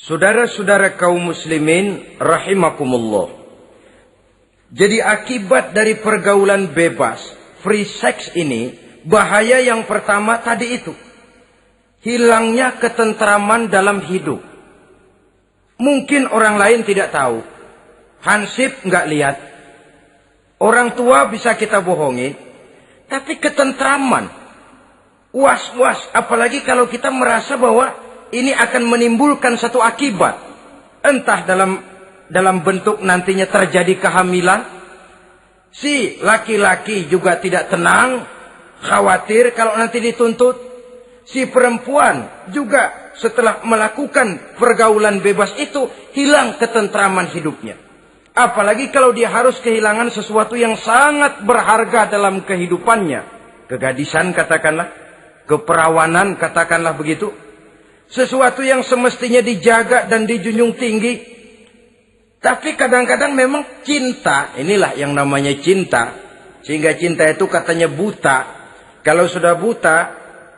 Saudara-saudara kaum muslimin rahimakumullah. Jadi akibat dari pergaulan bebas, free sex ini, bahaya yang pertama tadi itu. Hilangnya ketentraman dalam hidup. Mungkin orang lain tidak tahu. Hansip nggak lihat. Orang tua bisa kita bohongi. Tapi ketentraman. Was-was. Apalagi kalau kita merasa bahwa ini akan menimbulkan satu akibat. Entah dalam bentuk nantinya terjadi kehamilan. Si laki-laki juga tidak tenang. Khawatir kalau nanti dituntut. Si perempuan juga setelah melakukan pergaulan bebas itu hilang ketentraman hidupnya. Apalagi kalau dia harus kehilangan sesuatu yang sangat berharga dalam kehidupannya. Kegadisan katakanlah. Keperawanan katakanlah begitu. Sesuatu yang semestinya dijaga dan dijunjung tinggi. Tapi kadang-kadang memang cinta. Inilah yang namanya cinta. Sehingga cinta itu katanya buta. Kalau sudah buta,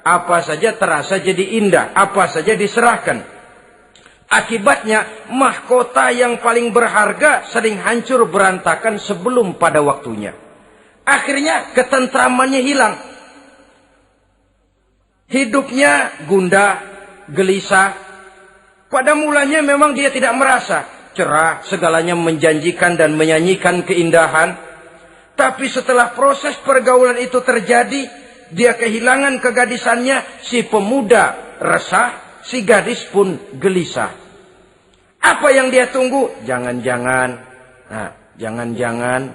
apa saja terasa jadi indah. Apa saja diserahkan. Akibatnya mahkota yang paling berharga sering hancur berantakan sebelum pada waktunya. Akhirnya ketentramannya hilang. Hidupnya gundah, gelisah. Pada mulanya memang dia tidak merasa cerah, segalanya menjanjikan dan menyanyikan keindahan. Tapi setelah proses pergaulan itu terjadi, dia kehilangan kegadisannya, si pemuda resah, si gadis pun gelisah. Apa yang dia tunggu? Jangan-jangan. Nah, jangan-jangan.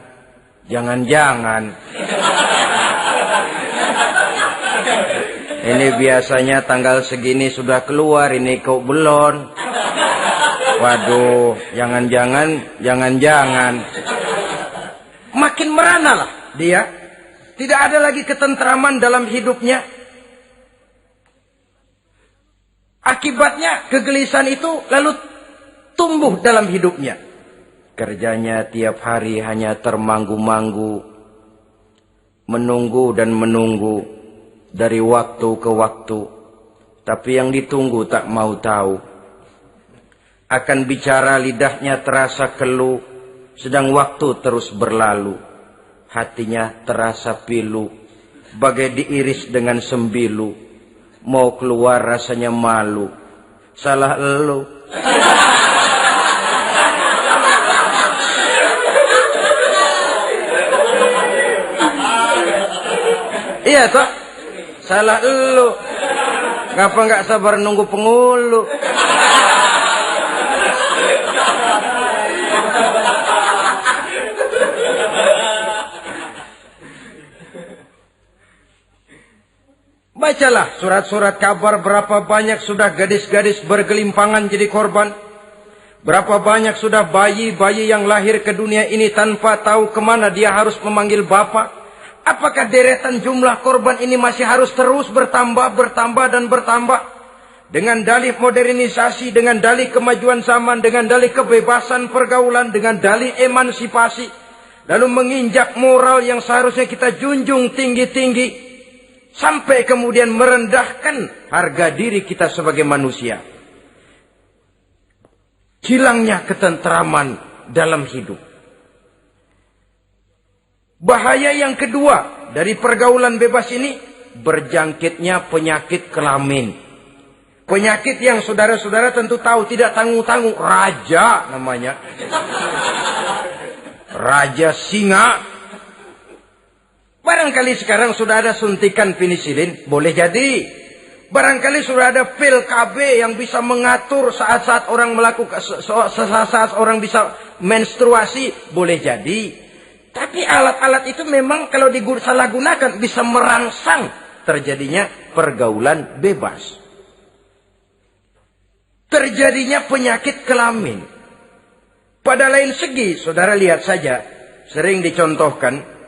Ini biasanya tanggal segini sudah keluar, ini kok belum. Waduh, jangan-jangan. Makin merana lah dia. Tidak ada lagi ketentraman dalam hidupnya. Akibatnya kegelisahan itu lalu tumbuh dalam hidupnya. Kerjanya tiap hari hanya termanggu-manggu. Menunggu dan menunggu. Dari waktu ke waktu. Tapi yang ditunggu tak mau tahu. Akan bicara lidahnya terasa keluh. Sedang waktu terus berlalu. Hatinya terasa pilu. Bagai diiris dengan sembilu. Mau keluar rasanya malu. Salah elu. Iya toh. Salah elu. Ngapa nggak sabar nunggu pengulu? Bacalah surat-surat kabar berapa banyak sudah gadis-gadis bergelimpangan jadi korban. Berapa banyak sudah bayi-bayi yang lahir ke dunia ini tanpa tahu kemana dia harus memanggil bapak. Apakah deretan jumlah korban ini masih harus terus bertambah dan bertambah? Dengan dalih modernisasi, dengan dalih kemajuan zaman, dengan dalih kebebasan pergaulan, dengan dalih emansipasi. Lalu menginjak moral yang seharusnya kita junjung tinggi-tinggi. Sampai kemudian merendahkan harga diri kita sebagai manusia. Hilangnya ketentraman dalam hidup. Bahaya yang kedua dari pergaulan bebas ini, berjangkitnya penyakit kelamin. Penyakit yang saudara-saudara tentu tahu, tidak tanggung-tanggung. Raja namanya. Raja singa. Barangkali sekarang sudah ada suntikan penisilin, boleh jadi. Barangkali sudah ada pil KB yang bisa mengatur saat-saat orang melakukan, saat orang bisa menstruasi, boleh jadi. Tapi alat-alat itu memang kalau disalahgunakan bisa merangsang terjadinya pergaulan bebas. Terjadinya penyakit kelamin. Pada lain segi, saudara lihat saja, sering dicontohkan,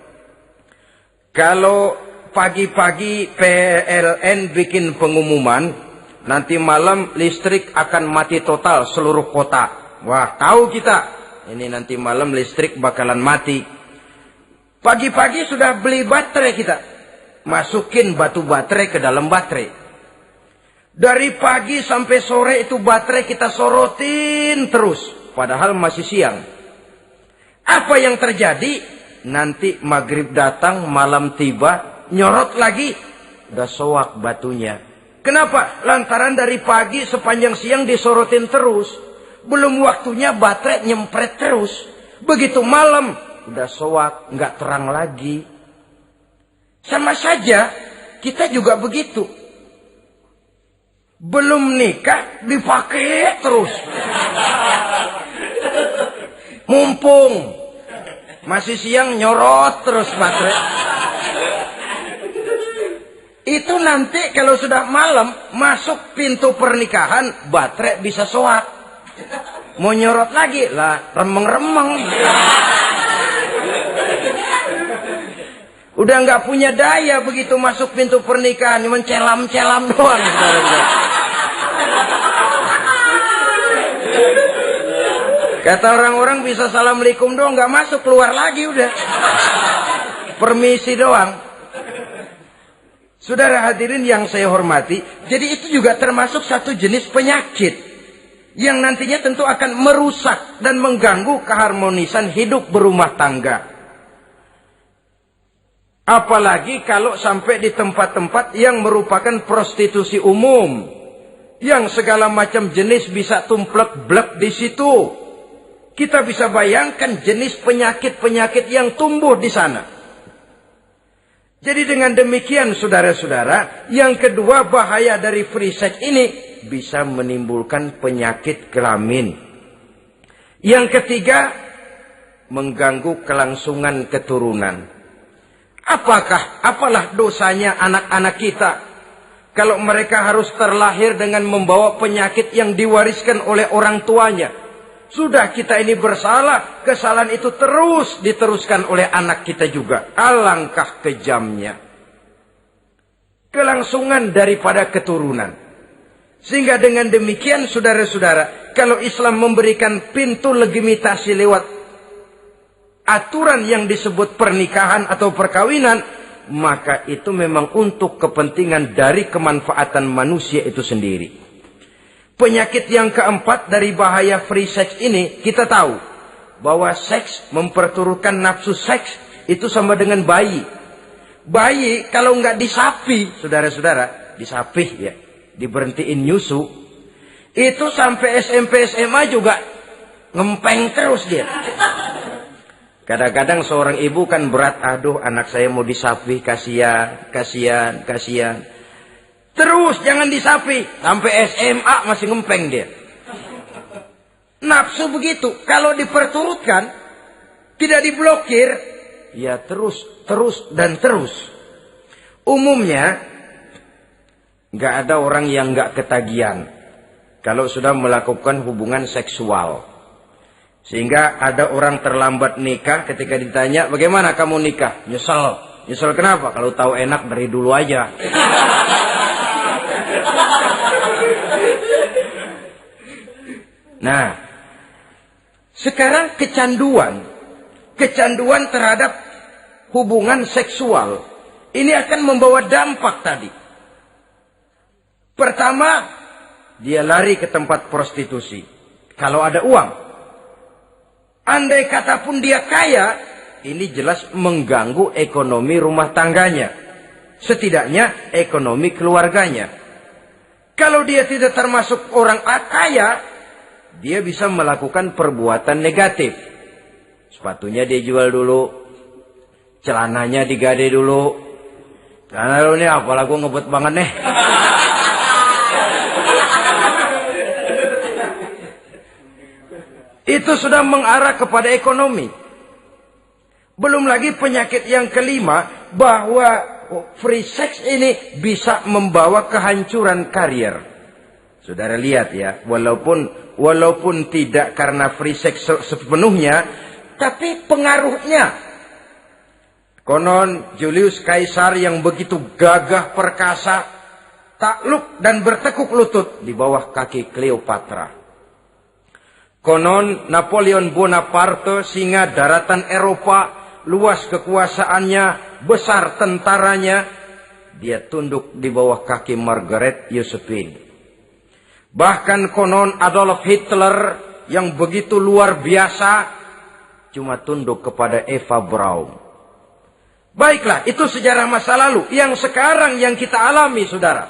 kalau pagi-pagi PLN bikin pengumuman, nanti malam listrik akan mati total seluruh kota. Wah, tahu kita, ini nanti malam listrik bakalan mati. Pagi-pagi sudah beli baterai kita. Masukin batu baterai ke dalam baterai. Dari pagi sampai sore itu baterai kita sorotin terus. Padahal masih siang. Apa yang terjadi? Nanti maghrib datang, malam tiba, nyorot lagi. Udah soak batunya. Kenapa? Lantaran dari pagi sepanjang siang disorotin terus. Belum waktunya baterai nyempret terus. Begitu malam, udah soak, nggak terang lagi. Sama saja, kita juga begitu. Belum nikah, dipakai terus. Mumpung masih siang, nyorot terus baterai. Itu nanti kalau sudah malam, masuk pintu pernikahan, baterai bisa soak. Mau nyorot lagi, lah remeng-remeng. Udah nggak punya daya begitu masuk pintu pernikahan, cuma celam-celam doang. Kata orang-orang bisa assalamualaikum doang, nggak masuk, keluar lagi udah. Permisi doang. Saudara hadirin yang saya hormati, jadi itu juga termasuk satu jenis penyakit yang nantinya tentu akan merusak dan mengganggu keharmonisan hidup berumah tangga. Apalagi kalau sampai di tempat-tempat yang merupakan prostitusi umum, yang segala macam jenis bisa tumplek-blek di situ. Kita bisa bayangkan jenis penyakit-penyakit yang tumbuh di sana. Jadi dengan demikian saudara-saudara, yang kedua bahaya dari free sex ini bisa menimbulkan penyakit kelamin. Yang ketiga, mengganggu kelangsungan keturunan. Apalah dosanya anak-anak kita kalau mereka harus terlahir dengan membawa penyakit yang diwariskan oleh orang tuanya? Sudah kita ini bersalah, kesalahan itu terus diteruskan oleh anak kita juga. Alangkah kejamnya kelangsungan daripada keturunan. Sehingga dengan demikian saudara-saudara, kalau Islam memberikan pintu legitimasi lewat aturan yang disebut pernikahan atau perkawinan, maka itu memang untuk kepentingan dari kemanfaatan manusia itu sendiri. Penyakit yang keempat dari bahaya free sex ini, kita tahu bahwa seks memperturutkan nafsu seks itu sama dengan bayi. Bayi kalau nggak disapi, saudara-saudara, disapih ya, diberhentiin nyusu, itu sampai SMP SMA juga ngempeng terus dia. Kadang-kadang seorang ibu kan berat, aduh anak saya mau disapih, kasihan. Terus jangan disapi. Sampai SMA masih ngempeng dia. Nafsu begitu. Kalau diperturutkan, tidak diblokir, ya terus dan terus. Umumnya, nggak ada orang yang nggak ketagihan kalau sudah melakukan hubungan seksual. Sehingga ada orang terlambat nikah, ketika ditanya, bagaimana kamu nikah? Nyesel. Nyesel kenapa? Kalau tahu enak dari dulu aja. Nah, sekarang kecanduan terhadap hubungan seksual ini akan membawa dampak tadi. Pertama, dia lari ke tempat prostitusi. Kalau ada uang, andai kata pun dia kaya, ini jelas mengganggu ekonomi rumah tangganya. Setidaknya ekonomi keluarganya. Kalau dia tidak termasuk orang kaya, dia bisa melakukan perbuatan negatif. Sepatunya dia jual dulu, celananya digade dulu. Celana lu nih, apalah gue ngebut banget nih. Itu sudah mengarah kepada ekonomi. Belum lagi penyakit yang kelima, bahwa free sex ini bisa membawa kehancuran karier. Saudara lihat ya, walaupun tidak karena free sex sepenuhnya, tapi pengaruhnya. Konon Julius Kaisar yang begitu gagah perkasa, takluk dan bertekuk lutut di bawah kaki Cleopatra. Konon Napoleon Bonaparte, singa daratan Eropa, luas kekuasaannya, besar tentaranya, dia tunduk di bawah kaki Margaret Josephine. Bahkan konon Adolf Hitler yang begitu luar biasa cuma tunduk kepada Eva Braun. Baiklah, itu sejarah masa lalu. Yang sekarang yang kita alami, saudara.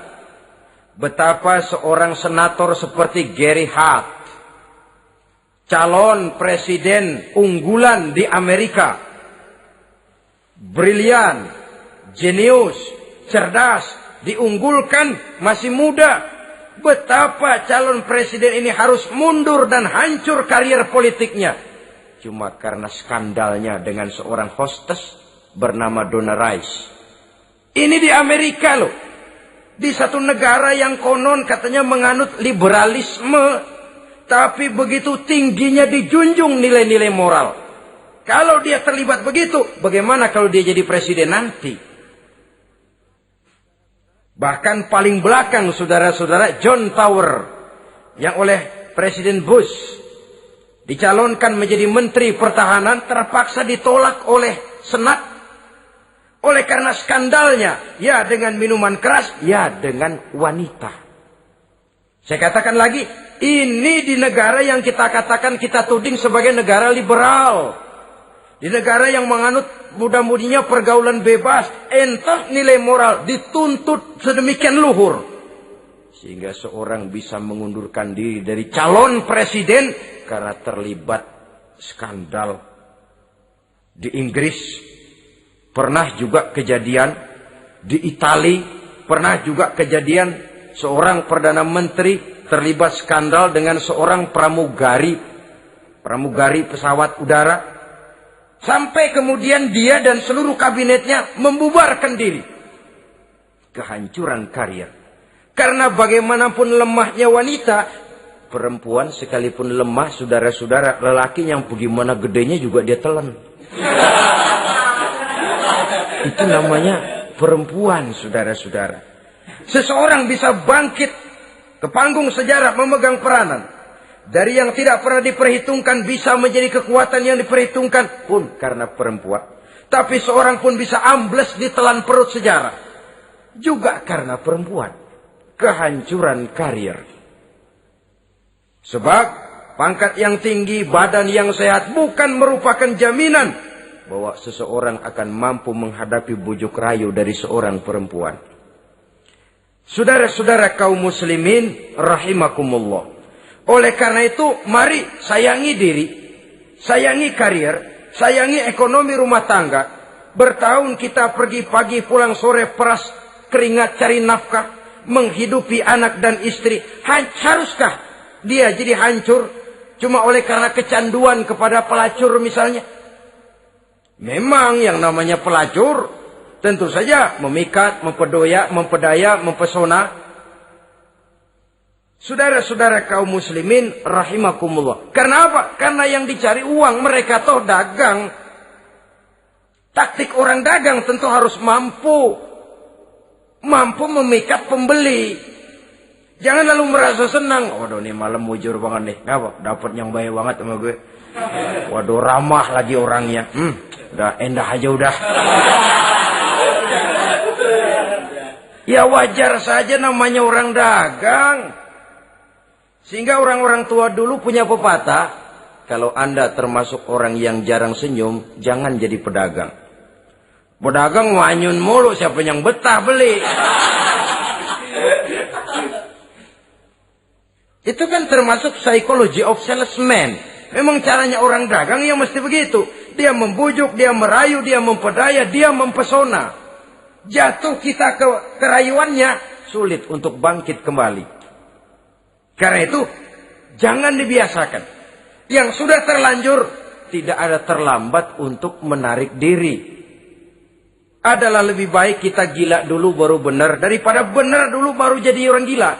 Betapa seorang senator seperti Gary Hart, calon presiden unggulan di Amerika, brilian, jenius, cerdas, diunggulkan, masih muda. Betapa calon presiden ini harus mundur dan hancur karier politiknya. Cuma karena skandalnya dengan seorang hostess bernama Donna Rice. Ini di Amerika loh. Di satu negara yang konon katanya menganut liberalisme. Tapi begitu tingginya dijunjung nilai-nilai moral. Kalau dia terlibat begitu, bagaimana kalau dia jadi presiden nanti? Bahkan paling belakang saudara-saudara, John Tower yang oleh Presiden Bush dicalonkan menjadi Menteri Pertahanan terpaksa ditolak oleh Senat. Oleh karena skandalnya, ya dengan minuman keras, ya dengan wanita. Saya katakan lagi, ini di negara yang kita katakan kita tuding sebagai negara liberal. Di negara yang menganut mudah-mudinya pergaulan bebas, entah nilai moral dituntut sedemikian luhur. Sehingga seorang bisa mengundurkan diri dari calon presiden karena terlibat skandal. Di Inggris pernah juga kejadian, di Italia pernah juga kejadian seorang Perdana Menteri terlibat skandal dengan seorang pramugari pesawat udara. Sampai kemudian dia dan seluruh kabinetnya membubarkan diri. Kehancuran karier. Karena bagaimanapun lemahnya wanita, perempuan sekalipun lemah, saudara-saudara, lelaki yang bagaimana gedenya juga dia telan. Itu namanya perempuan, saudara-saudara. Seseorang bisa bangkit ke panggung sejarah memegang peranan. Dari yang tidak pernah diperhitungkan bisa menjadi kekuatan yang diperhitungkan pun karena perempuan. Tapi seorang pun bisa ambles di telan perut sejarah. Juga karena perempuan. Kehancuran karier. Sebab pangkat yang tinggi, badan yang sehat bukan merupakan jaminan bahwa seseorang akan mampu menghadapi bujuk rayu dari seorang perempuan. Saudara-saudara kaum muslimin rahimakumullah. Oleh karena itu, mari sayangi diri, sayangi karier, sayangi ekonomi rumah tangga. Bertahun kita pergi pagi pulang sore peras keringat cari nafkah, menghidupi anak dan istri. Haruskah dia jadi hancur cuma oleh karena kecanduan kepada pelacur misalnya? Memang yang namanya pelacur tentu saja memikat, mempedaya, mempesona. Saudara-saudara kaum muslimin rahimakumullah. Karena apa? Karena yang dicari uang, mereka toh dagang. Taktik orang dagang tentu harus mampu memikat pembeli. Jangan lalu merasa senang. Waduh, ini malam mujur banget nih. Kenapa? Dapat yang baik banget sama gue. Waduh, ramah lagi orangnya. Udah endah aja udah. Ya wajar saja namanya orang dagang. Sehingga orang-orang tua dulu punya pepatah, kalau Anda termasuk orang yang jarang senyum, jangan jadi pedagang. Pedagang wanyun mulu, siapa yang betah beli? Itu kan termasuk psychology of salesman. Memang caranya orang dagang ya mesti begitu. Dia membujuk, dia merayu, dia mempedaya, dia mempesona. Jatuh kita ke kerayuannya, sulit untuk bangkit kembali. Karena itu, jangan dibiasakan. Yang sudah terlanjur, tidak ada terlambat untuk menarik diri. Adalah lebih baik kita gila dulu baru benar, daripada benar dulu baru jadi orang gila.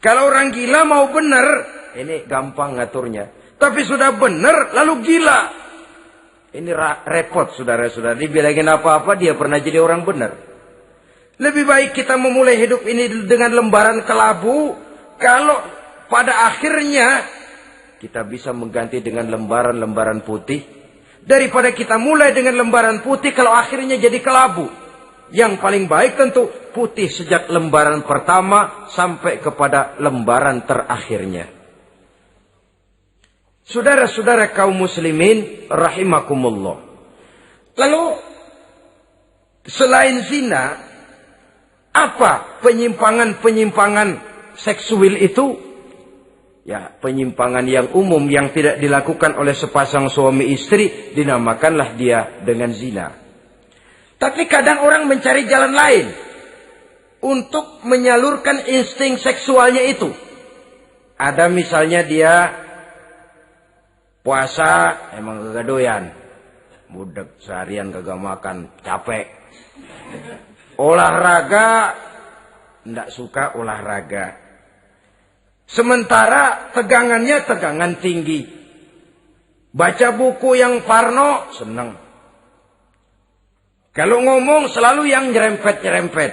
Kalau orang gila mau benar, ini gampang ngaturnya. Tapi sudah benar, lalu gila. Ini repot, saudara-saudara. Dibilangin apa-apa, dia pernah jadi orang benar. Lebih baik kita memulai hidup ini dengan lembaran kelabu. Kalau pada akhirnya kita bisa mengganti dengan lembaran-lembaran putih. Daripada kita mulai dengan lembaran putih kalau akhirnya jadi kelabu. Yang paling baik tentu putih sejak lembaran pertama sampai kepada lembaran terakhirnya. Saudara-saudara kaum muslimin rahimakumullah. Lalu selain zina, apa penyimpangan-penyimpangan seksual itu? Ya, penyimpangan yang umum yang tidak dilakukan oleh sepasang suami istri dinamakanlah dia dengan zina. Tapi kadang orang mencari jalan lain untuk menyalurkan insting seksualnya itu. Ada misalnya dia puasa emang kagak doyan. Budak seharian kagak makan, capek. Olahraga, ndak suka olahraga. Sementara tegangannya tegangan tinggi. Baca buku yang parno, senang. Kalau ngomong selalu yang nyerempet-nyerempet.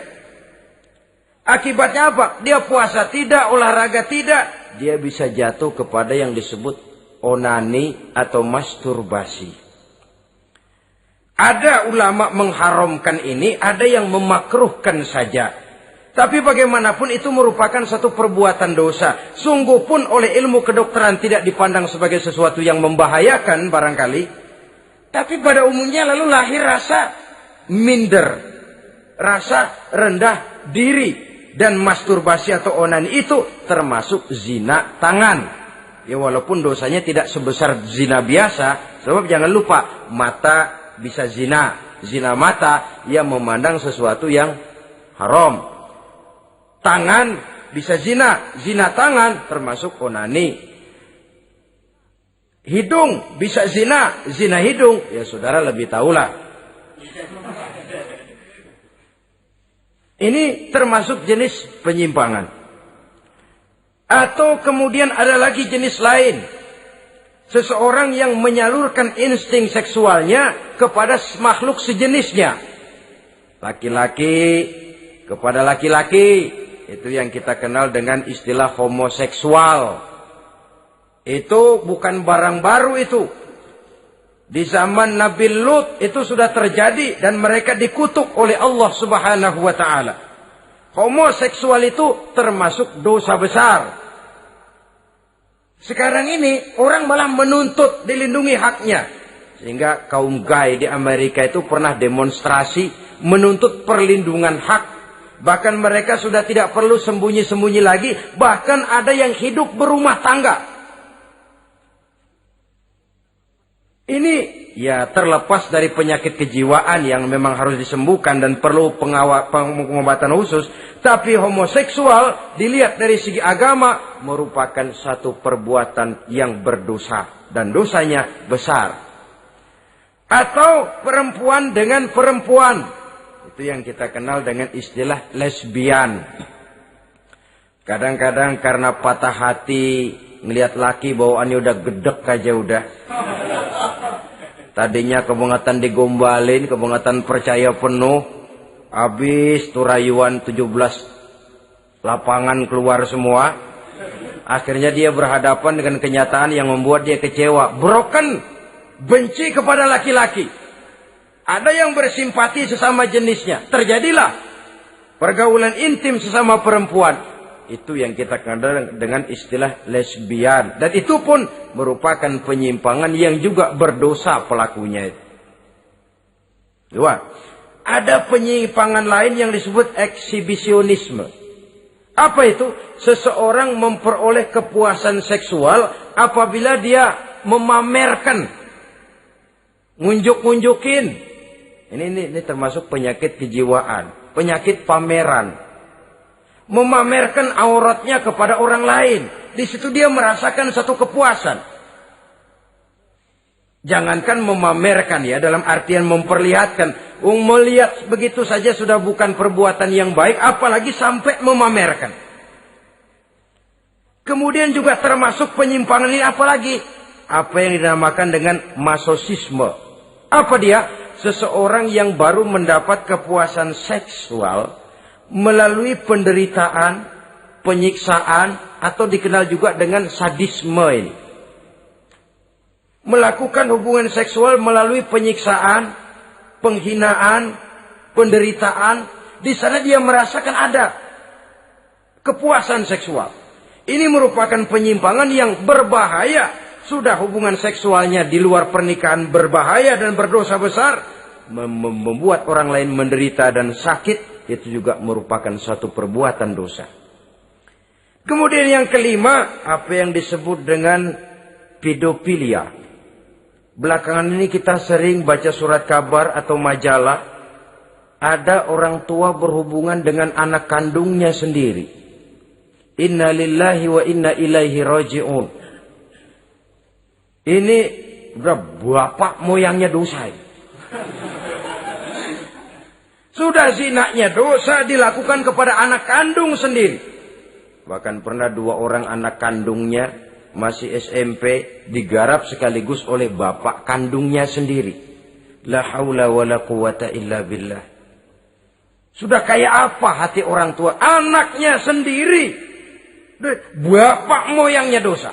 Akibatnya apa? Dia puasa tidak, olahraga tidak. Dia bisa jatuh kepada yang disebut onani atau masturbasi. Ada ulama mengharamkan ini, ada yang memakruhkan saja. Tapi bagaimanapun itu merupakan satu perbuatan dosa. Sungguh pun oleh ilmu kedokteran tidak dipandang sebagai sesuatu yang membahayakan barangkali. Tapi pada umumnya lalu lahir rasa minder. Rasa rendah diri. Dan masturbasi atau onani itu termasuk zina tangan. Ya walaupun dosanya tidak sebesar zina biasa. Sebab jangan lupa mata bisa zina. Zina mata yang memandang sesuatu yang haram. Tangan bisa zina. Zina tangan termasuk onani. Hidung bisa zina. Zina hidung. Ya saudara lebih tahulah. Ini termasuk jenis penyimpangan. Atau kemudian ada lagi jenis lain. Seseorang yang menyalurkan insting seksualnya kepada makhluk sejenisnya. Laki-laki kepada laki-laki. Itu yang kita kenal dengan istilah homoseksual. Itu bukan barang baru itu. Di zaman Nabi Lut itu sudah terjadi dan mereka dikutuk oleh Allah Subhanahu wa taala. Homoseksual itu termasuk dosa besar. Sekarang ini orang malah menuntut dilindungi haknya. Sehingga kaum gay di Amerika itu pernah demonstrasi menuntut perlindungan hak. Bahkan mereka sudah tidak perlu sembunyi-sembunyi lagi. Bahkan ada yang hidup berumah tangga. Ini ya terlepas dari penyakit kejiwaan yang memang harus disembuhkan dan perlu pengobatan khusus. Tapi homoseksual dilihat dari segi agama merupakan satu perbuatan yang berdosa. Dan dosanya besar. Atau perempuan dengan perempuan. Itu yang kita kenal dengan istilah lesbian. Kadang-kadang karena patah hati ngelihat laki bawaannya udah gedek aja udah. Tadinya kebangatan digombalin, kebangatan percaya penuh. Habis tuh rayuan 17 lapangan keluar semua. Akhirnya dia berhadapan dengan kenyataan yang membuat dia kecewa. Broken, benci kepada laki-laki. Ada yang bersimpati sesama jenisnya. Terjadilah pergaulan intim sesama perempuan. Itu yang kita kenal dengan istilah lesbian. Dan itu pun merupakan penyimpangan yang juga berdosa pelakunya. Dua. Ada penyimpangan lain yang disebut eksibisionisme. Apa itu? Seseorang memperoleh kepuasan seksual apabila dia memamerkan. Ngunjuk-ngunjukin. Ini termasuk penyakit kejiwaan. Penyakit pameran. Memamerkan auratnya kepada orang lain. Di situ dia merasakan satu kepuasan. Jangankan memamerkan ya. Dalam artian memperlihatkan. Melihat begitu saja sudah bukan perbuatan yang baik. Apalagi sampai memamerkan. Kemudian juga termasuk penyimpangan ini apalagi. Apa yang dinamakan dengan masochisme. Apa dia? Seseorang yang baru mendapat kepuasan seksual melalui penderitaan, penyiksaan, atau dikenal juga dengan sadisme ini. Melakukan hubungan seksual melalui penyiksaan, penghinaan, penderitaan. Di sana dia merasakan ada kepuasan seksual. Ini merupakan penyimpangan yang berbahaya. Sudah hubungan seksualnya di luar pernikahan berbahaya dan berdosa besar. Membuat orang lain menderita dan sakit. Itu juga merupakan suatu perbuatan dosa. Kemudian yang kelima, apa yang disebut dengan pedofilia. Belakangan ini kita sering baca surat kabar atau majalah. Ada orang tua berhubungan dengan anak kandungnya sendiri. Inna lillahi wa inna ilaihi raji'un. Ini udah bapak moyangnya dosa. Sudah zinanya dosa dilakukan kepada anak kandung sendiri. Bahkan pernah 2 orang anak kandungnya masih SMP digarap sekaligus oleh bapak kandungnya sendiri. La haula wa la quwata illa billah. Sudah kayak apa hati orang tua? Anaknya sendiri. Bapak moyangnya dosa.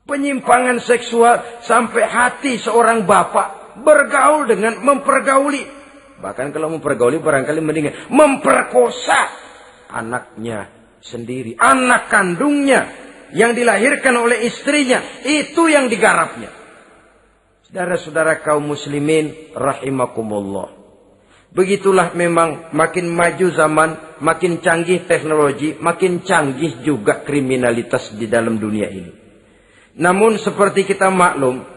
Penyimpangan seksual sampai hati seorang bapak bergaul dengan mempergauli. Bahkan kalau mempergauli barangkali mendingan memperkosa anaknya sendiri. Anak kandungnya yang dilahirkan oleh istrinya. Itu yang digarapnya. Saudara-saudara kaum muslimin rahimakumullah. Begitulah memang makin maju zaman, makin canggih teknologi, makin canggih juga kriminalitas di dalam dunia ini. Namun seperti kita maklum,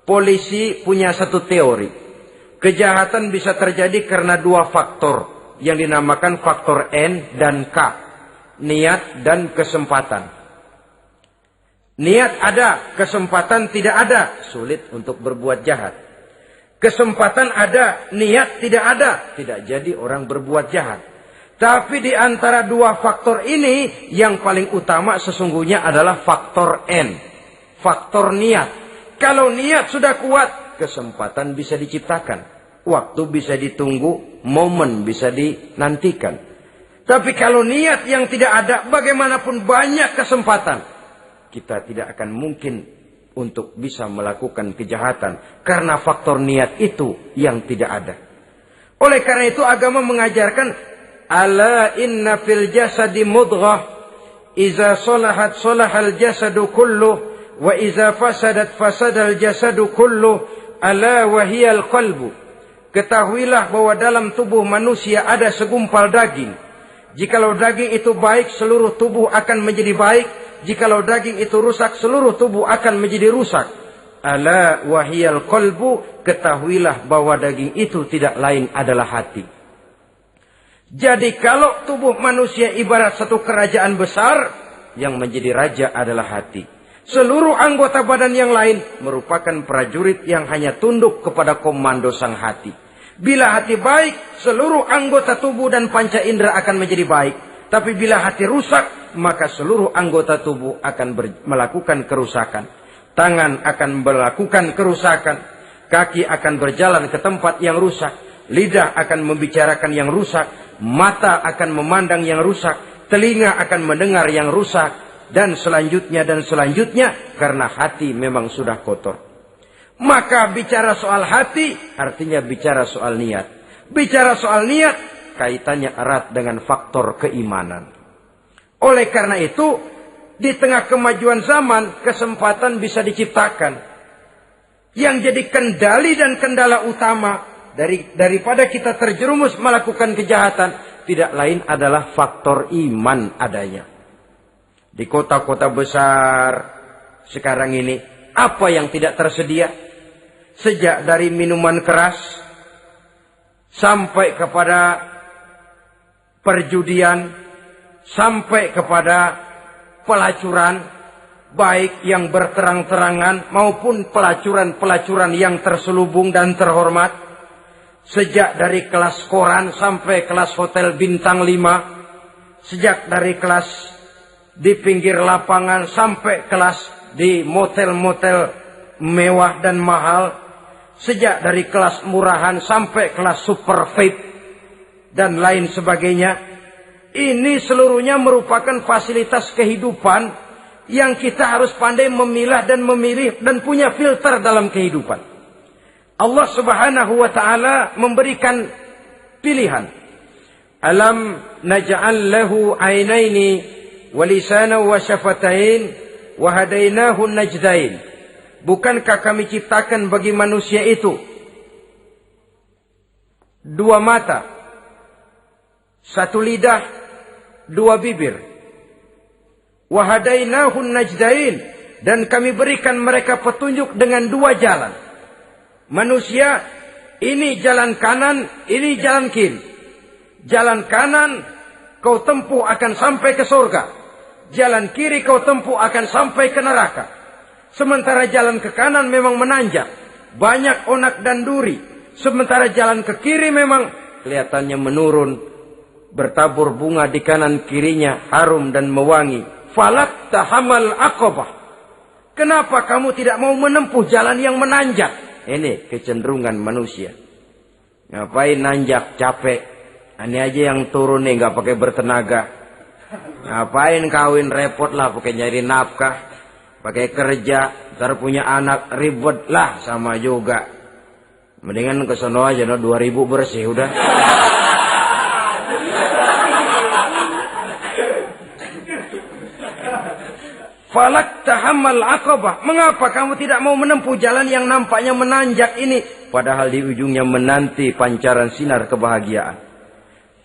polisi punya satu teori. Kejahatan bisa terjadi karena 2 faktor yang dinamakan faktor N dan K. Niat dan kesempatan. Niat ada, kesempatan tidak ada. Sulit untuk berbuat jahat. Kesempatan ada, niat tidak ada. Tidak jadi orang berbuat jahat. Tapi di antara 2 faktor ini, yang paling utama sesungguhnya adalah faktor N. Faktor niat. Kalau niat sudah kuat, kesempatan bisa diciptakan. Waktu bisa ditunggu, momen bisa dinantikan. Tapi kalau niat yang tidak ada, bagaimanapun banyak kesempatan, kita tidak akan mungkin untuk bisa melakukan kejahatan. Karena faktor niat itu yang tidak ada. Oleh karena itu agama mengajarkan, ala inna fil jasadi mudghah, iza solahat solahal jasadu kulluh, wa iza fasadat fasadal jasadu kulluh, ala wahiyal qalbu. Ketahuilah bahwa dalam tubuh manusia ada segumpal daging. Jikalau daging itu baik, seluruh tubuh akan menjadi baik. Jikalau daging itu rusak, seluruh tubuh akan menjadi rusak. Ala wahiyal qalbu, ketahuilah bahwa daging itu tidak lain adalah hati. Jadi kalau tubuh manusia ibarat satu kerajaan besar, yang menjadi raja adalah hati. Seluruh anggota badan yang lain merupakan prajurit yang hanya tunduk kepada komando sang hati. Bila hati baik, seluruh anggota tubuh dan panca indera akan menjadi baik. Tapi bila hati rusak, maka seluruh anggota tubuh akan melakukan kerusakan. Tangan akan melakukan kerusakan. Kaki akan berjalan ke tempat yang rusak. Lidah akan membicarakan yang rusak. Mata akan memandang yang rusak. Telinga akan mendengar yang rusak. Dan selanjutnya karena hati memang sudah kotor. Maka bicara soal hati artinya bicara soal niat. Bicara soal niat kaitannya erat dengan faktor keimanan. Oleh karena itu di tengah kemajuan zaman kesempatan bisa diciptakan. Yang jadi kendali dan kendala utama daripada kita terjerumus melakukan kejahatan tidak lain adalah faktor iman adanya. Di kota-kota besar sekarang ini, apa yang tidak tersedia? Sejak dari minuman keras, sampai kepada perjudian, sampai kepada pelacuran, baik yang berterang-terangan maupun pelacuran-pelacuran yang terselubung dan terhormat. Sejak dari kelas koran sampai kelas hotel bintang 5, sejak dari kelas di pinggir lapangan sampai kelas di motel-motel mewah dan mahal. Sejak dari kelas murahan sampai kelas super VIP dan lain sebagainya. Ini seluruhnya merupakan fasilitas kehidupan yang kita harus pandai memilah dan memilih dan punya filter dalam kehidupan. Allah Subhanahu wa taala memberikan pilihan. Alam naj'al lahu 'ainaini wa lisanan wa syafatain wa hadainahu najdain. Bukankah kami ciptakan bagi manusia itu dua mata, satu lidah, dua bibir. Wa hadainahu najdain, dan kami berikan mereka petunjuk dengan dua jalan. Manusia, ini jalan kanan, ini jalan kiri. Jalan kanan kau tempuh akan sampai ke surga. Jalan kiri kau tempuh akan sampai ke neraka. Sementara jalan ke kanan memang menanjak, banyak onak dan duri. Sementara jalan ke kiri memang kelihatannya menurun, bertabur bunga di kanan kirinya, harum dan mewangi. Falak tahamal aqabah. Kenapa kamu tidak mau menempuh jalan yang menanjak? Ini kecenderungan manusia. Ngapain nanjak, capek. Ini aja yang turun nih, nggak pakai bertenaga. Ngapain kawin, repot lah, pakai nyari nafkah, pakai kerja, ntar punya anak ribet lah, sama juga. Mendingan ke sono aja, no, 2000 bersih udah. Falak tahammal aqabah. Mengapa kamu tidak mau menempuh jalan yang nampaknya menanjak ini, padahal di ujungnya menanti pancaran sinar kebahagiaan?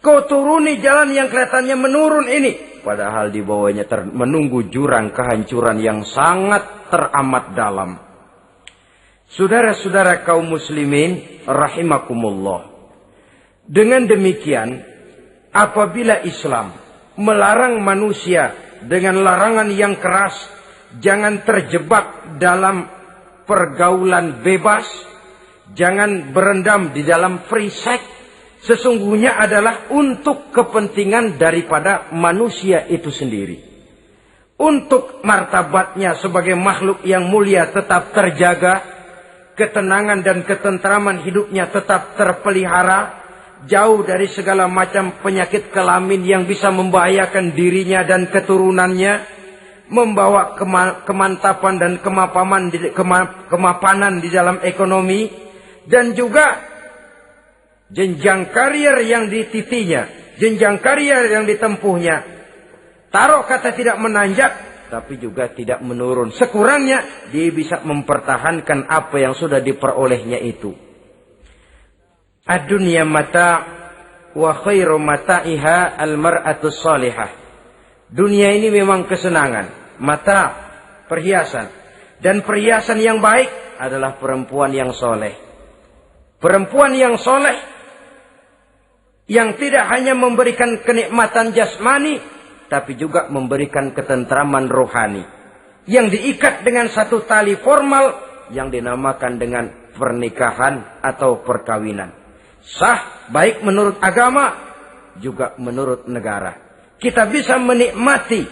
Kau turuni jalan yang kelihatannya menurun ini, padahal di bawahnya menunggu jurang kehancuran yang sangat teramat dalam. Saudara-saudara kaum muslimin rahimakumullah. Dengan demikian, apabila Islam melarang manusia dengan larangan yang keras, jangan terjebak dalam pergaulan bebas, jangan berendam di dalam free sex, sesungguhnya adalah untuk kepentingan daripada manusia itu sendiri. Untuk martabatnya sebagai makhluk yang mulia tetap terjaga, ketenangan dan ketentraman hidupnya tetap terpelihara, jauh dari segala macam penyakit kelamin yang bisa membahayakan dirinya dan keturunannya, membawa kemantapan dan kemapanan di dalam ekonomi, dan juga jenjang karier yang dititinya, jenjang karier yang ditempuhnya. Taruh kata tidak menanjak, tapi juga tidak menurun. Sekurangnya dia bisa mempertahankan apa yang sudah diperolehnya itu. Ad-dunya mata' wa khairu mata'iha al-mar'atu salihah. Dunia ini memang kesenangan, mata', perhiasan. Dan perhiasan yang baik adalah perempuan yang soleh. Perempuan yang soleh yang tidak hanya memberikan kenikmatan jasmani, tapi juga memberikan ketentraman rohani, yang diikat dengan satu tali formal yang dinamakan dengan pernikahan atau perkawinan. Sah baik menurut agama juga menurut negara. Kita bisa menikmati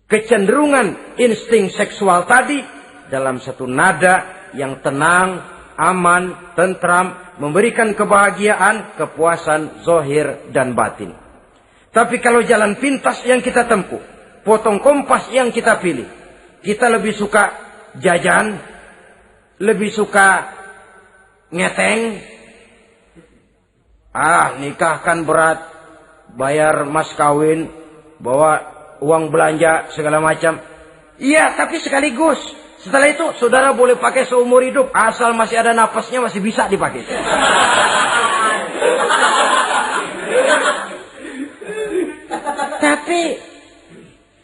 kecenderungan insting seksual tadi dalam satu nada yang tenang, aman, tentram, memberikan kebahagiaan, kepuasan zahir dan batin. Tapi kalau jalan pintas yang kita tempuh, potong kompas yang kita pilih, kita lebih suka jajan, lebih suka ngeteng. Nikah kan berat, bayar mas kawin, bawa uang belanja segala macam. Iya, tapi sekaligus. Setelah itu saudara boleh pakai seumur hidup, asal masih ada napasnya masih bisa dipakai. Tapi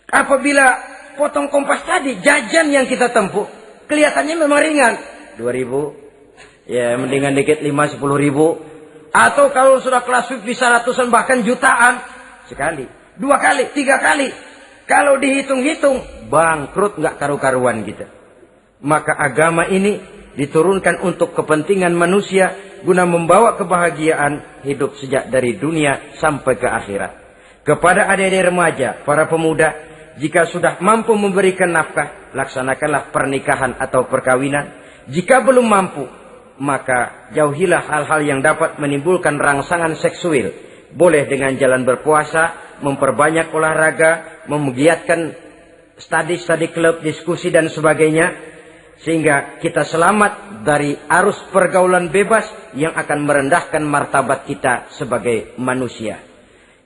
apabila potong kompas tadi, jajan yang kita tempuh kelihatannya memang ringan, 2000, ya mendingan dikit 5-10 ribu. Atau kalau sudah kelas VIP bisa ratusan bahkan jutaan, sekali, 2 kali, 3 kali. Kalau dihitung-hitung bangkrut nggak karu-karuan kita. Maka agama ini diturunkan untuk kepentingan manusia guna membawa kebahagiaan hidup sejak dari dunia sampai ke akhirat. Kepada adik-adik remaja, para pemuda, jika sudah mampu memberikan nafkah, laksanakanlah pernikahan atau perkawinan. Jika belum mampu, maka jauhilah hal-hal yang dapat menimbulkan rangsangan seksual. Boleh dengan jalan berpuasa, memperbanyak olahraga, menggiatkan study club, diskusi dan sebagainya. Sehingga kita selamat dari arus pergaulan bebas yang akan merendahkan martabat kita sebagai manusia.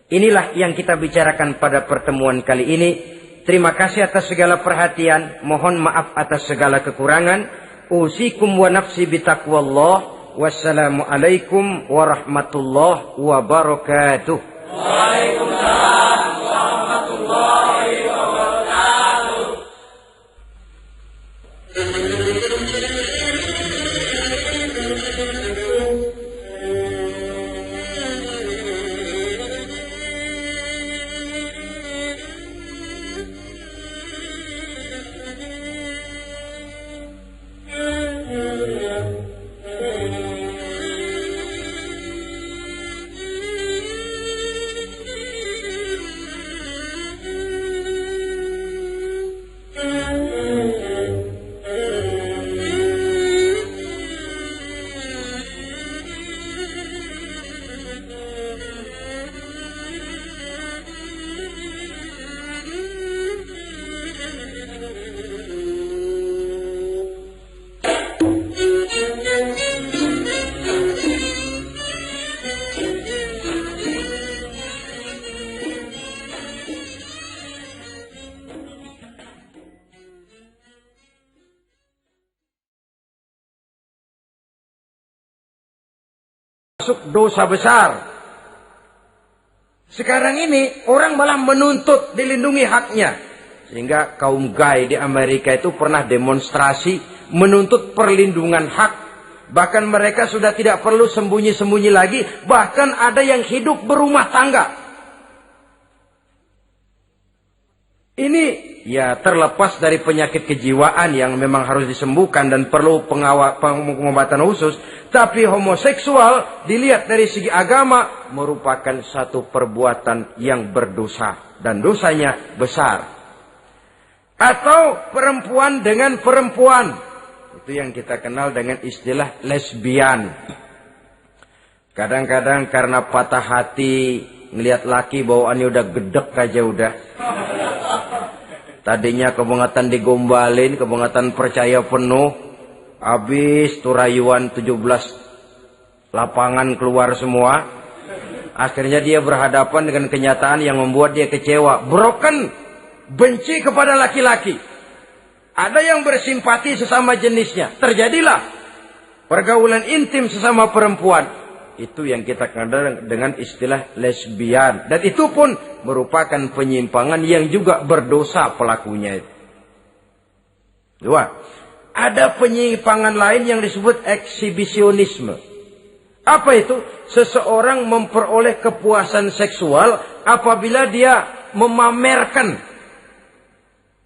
Inilah yang kita bicarakan pada pertemuan kali ini. Terima kasih atas segala perhatian. Mohon maaf atas segala kekurangan. Usikum wa nafsi bitaqwallah. Wassalamualaikum warahmatullahi wabarakatuh. Waalaikumsalam warahmatullahi wabarakatuh. Masuk dosa besar. Sekarang ini orang malah menuntut dilindungi haknya. Sehingga kaum gay di Amerika itu pernah demonstrasi menuntut perlindungan hak. Bahkan mereka sudah tidak perlu sembunyi-sembunyi lagi. Bahkan ada yang hidup berumah tangga. Ini ya terlepas dari penyakit kejiwaan yang memang harus disembuhkan dan perlu pengobatan khusus. Tapi homoseksual dilihat dari segi agama merupakan satu perbuatan yang berdosa. Dan dosanya besar. Atau perempuan dengan perempuan. Itu yang kita kenal dengan istilah lesbian. Kadang-kadang karena patah hati ngelihat laki bawaannya udah gedek aja udah. Tadinya kebangatan digombalin, kebangatan percaya penuh. Habis tuh rayuan 17 lapangan keluar semua. Akhirnya dia berhadapan dengan kenyataan yang membuat dia kecewa. Broken, benci kepada laki-laki. Ada yang bersimpati sesama jenisnya. Terjadilah pergaulan intim sesama perempuan. Itu yang kita kenal dengan istilah lesbian. Dan itu pun merupakan penyimpangan yang juga berdosa pelakunya. Dua. Ada penyimpangan lain yang disebut eksibisionisme. Apa itu? Seseorang memperoleh kepuasan seksual apabila dia memamerkan.